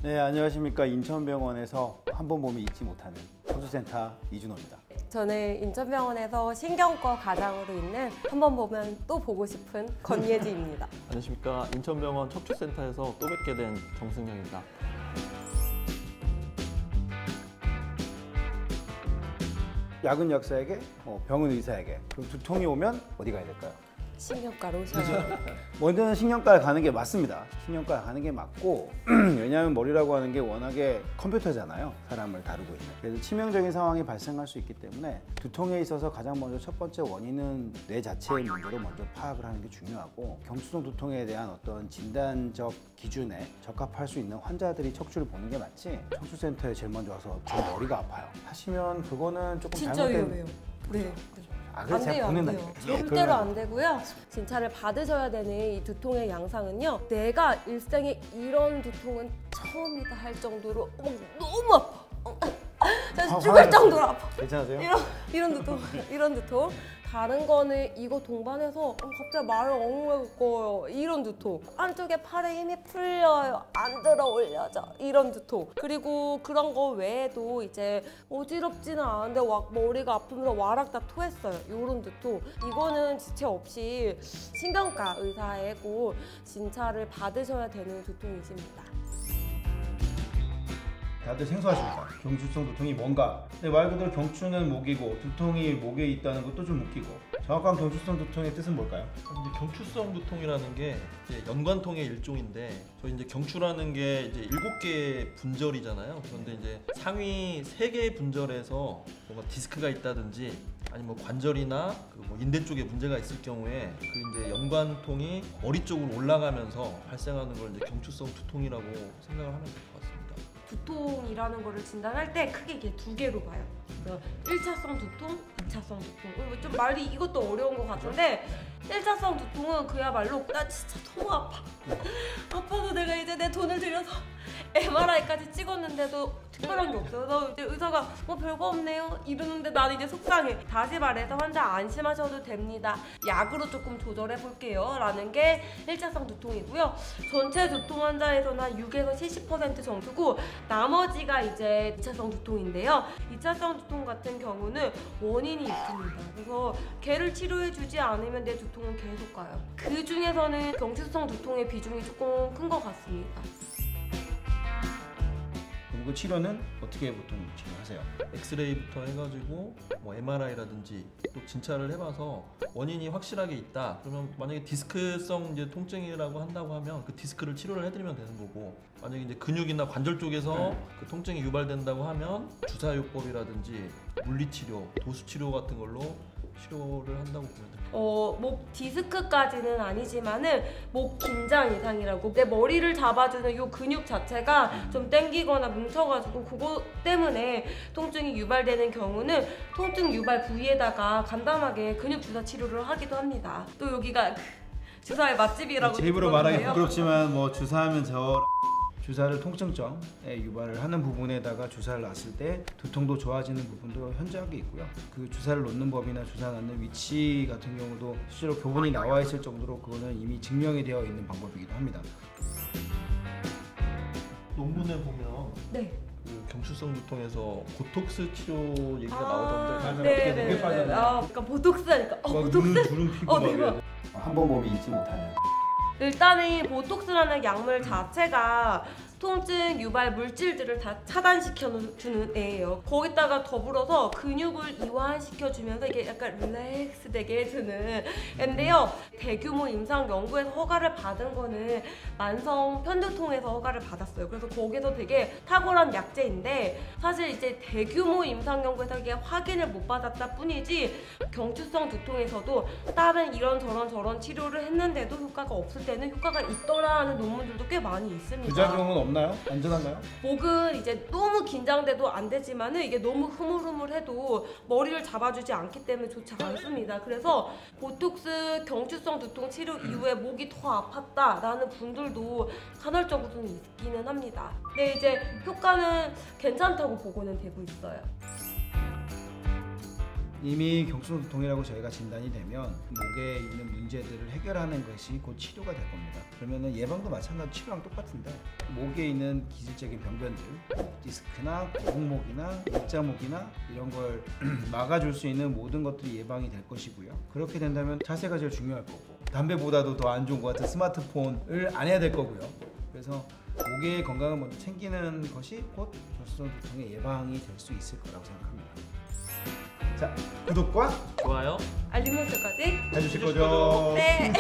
네, 안녕하십니까. 인천병원에서 한 번 보면 잊지 못하는 청소센터 이준호입니다. 저는 인천병원에서 신경과 과장으로 있는 한 번 보면 또 보고 싶은 권예지입니다. 안녕하십니까. 인천병원 척추센터에서 또 뵙게 된 정승영입니다. 약은 약사에게, 병은 의사에게. 그럼 두통이 오면 어디 가야 될까요? 신경과로 오셔요. 먼저는 신경과에 가는 게 맞습니다. 신경과에 가는 게 맞고 왜냐하면 머리라고 하는 게 워낙에 컴퓨터잖아요. 사람을 다루고 있는. 그래서 치명적인 상황이 발생할 수 있기 때문에 두통에 있어서 가장 먼저 첫 번째 원인은 뇌 자체의 문제로 먼저 파악을 하는 게 중요하고 경추성 두통에 대한 어떤 진단적 기준에 적합할 수 있는 환자들이 척추를 보는 게 맞지 척추센터에 제일 먼저 와서 저 머리가 아파요 하시면 그거는 조금 진짜 잘못된... 위험해요. 네. 아, 그래서 제가 보낸다니까. 절대로 안 되고요. 진찰을 받으셔야 되는 이 두통의 양상은요. 내가 일생에 이런 두통은 처음이다 할 정도로 너무 아파. 진짜 죽을 정도로 아파. 괜찮으세요? 이런 두통. 다른 거는 이거 동반해서 갑자기 말을 엉엉 거요. 이런 두통. 한쪽에 팔에 힘이 풀려요. 안 들어 올려져. 이런 두통. 그리고 그런 거 외에도 이제 어지럽지는 않은데 머리가 아프면서 와락 다 토했어요. 이런 두통. 이거는 지체 없이 신경과 의사의 꼭 진찰을 받으셔야 되는 두통이십니다. 다들 생소하십니까? 경추성 두통이 뭔가? 근데 말 그대로 경추는 목이고 두통이 목에 있다는 것도 좀 웃기고 정확한 경추성 두통의 뜻은 뭘까요? 이제 경추성 두통이라는 게 이제 연관통의 일종인데 저희 이제 경추라는 게 이제 7개의 분절이잖아요. 그런데 이제 상위 3개의 분절에서 뭔가 디스크가 있다든지 아니면 뭐 관절이나 뭐 인대 쪽에 문제가 있을 경우에 그 이제 연관통이 머리 쪽으로 올라가면서 발생하는 걸 이제 경추성 두통이라고 생각을 하면 될 것 같습니다. 두통이라는 거를 진단할 때 크게 이게 2개로 봐요. 1차성 두통, 2차성 두통. 좀 말이 이것도 어려운 것 같은데 1차성 두통은 그야말로 나 진짜 너무 아파. 아파서 내가 이제 내 돈을 들여서 MRI까지 찍었는데도 특별한 게 없어요. 그래서 이제 의사가 별거 없네요 이러는데 나는 이제 속상해. 다시 말해서 환자 안심하셔도 됩니다. 약으로 조금 조절해 볼게요 라는 게 1차성 두통이고요. 전체 두통 환자에서는 한 6에서 70% 정도고 나머지가 이제 2차성 두통인데요. 2차성 두통 같은 경우는 원인이 있습니다. 그래서 걔를 치료해 주지 않으면 내 두통은 계속 가요. 그 중에서는 경추성 두통의 비중이 조금 큰 것 같습니다. 그리고 치료는 어떻게 보통 치료하세요? 엑스레이부터 해가지고 뭐 MRI라든지 또 진찰을 해봐서 원인이 확실하게 있다. 그러면 만약에 디스크성 이제 통증이라고 한다고 하면 그 디스크를 치료를 해드리면 되는 거고, 만약에 이제 근육이나 관절 쪽에서 그 통증이 유발된다고 하면 주사요법이라든지 물리치료, 도수치료 같은 걸로 치료를 한다고 보면 됩니다. 목 디스크까지는 아니지만은 목 긴장 이상이라고 내 머리를 잡아주는 요 근육 자체가 좀 땡기거나 뭉쳐가지고 그거 때문에 통증이 유발되는 경우는 통증 유발 부위에다가 간단하게 근육 주사 치료를 하기도 합니다. 또 여기가 주사의 맛집이라고 제 입으로 말하기 들었는데요. 부끄럽지만 뭐 주사하면 주사를 통증점에 유발을 하는 부분에다가 주사를 놨을 때 두통도 좋아지는 부분도 현저하게 있고요. 그 주사를 놓는 법이나 주사 놨는 위치 같은 경우도 실제로 교본이 나와 있을 정도로 그거는 이미 증명이 되어 있는 방법이기도 합니다. 논문에 보면 네. 그 경추성 두통에서 보톡스 치료 얘기가 나오던데 네네. 그러니까 보톡스하니까 보톡스? 눈을 주름 피고 대박. 한 번 보면 잊지 못하는. 일단은 이 보톡스라는 약물 자체가 통증 유발 물질들을 다 차단시켜주는 애예요. 거기다가 더불어서 근육을 이완시켜주면서 이게 약간 릴렉스 되게 해주는 애인데요. 대규모 임상 연구에서 허가를 받은 거는 만성 편두통에서 허가를 받았어요. 그래서 거기서 되게 탁월한 약제인데 사실 이제 대규모 임상 연구에서 이게 확인을 못 받았다 뿐이지 경추성 두통에서도 다른 이런저런 저런 치료를 했는데도 효과가 없을 때는 효과가 있더라 하는 논문들도 꽤 많이 있습니다. 부작용은 없나요? 안전한가요? 목은 이제 너무 긴장돼도 안 되지만은 이게 너무 흐물흐물해도 머리를 잡아주지 않기 때문에 좋지 않습니다. 그래서 보톡스 경추성 두통 치료 이후에 목이 더 아팠다라는 분들도 간헐적으로는 있기는 합니다. 근데 이제 효과는 괜찮다고 보고는 되고 있어요. 이미 경추성 두통이라고 저희가 진단이 되면 목에 있는 문제들을 해결하는 것이 곧 치료가 될 겁니다. 그러면은 예방도 마찬가지로 치료랑 똑같은데 목에 있는 기질적인 병변들, 디스크나 거북목이나 일자목이나 이런 걸 막아줄 수 있는 모든 것들이 예방이 될 것이고요. 그렇게 된다면 자세가 제일 중요할 거고 담배보다도 더 안 좋은 것 같은 스마트폰을 안 해야 될 거고요. 그래서 목의 건강을 먼저 챙기는 것이 곧 경추성 두통의 예방이 될 수 있을 거라고 생각합니다. 자, 구독과 좋아요. 알림 설정까지 해주실 거죠? 네.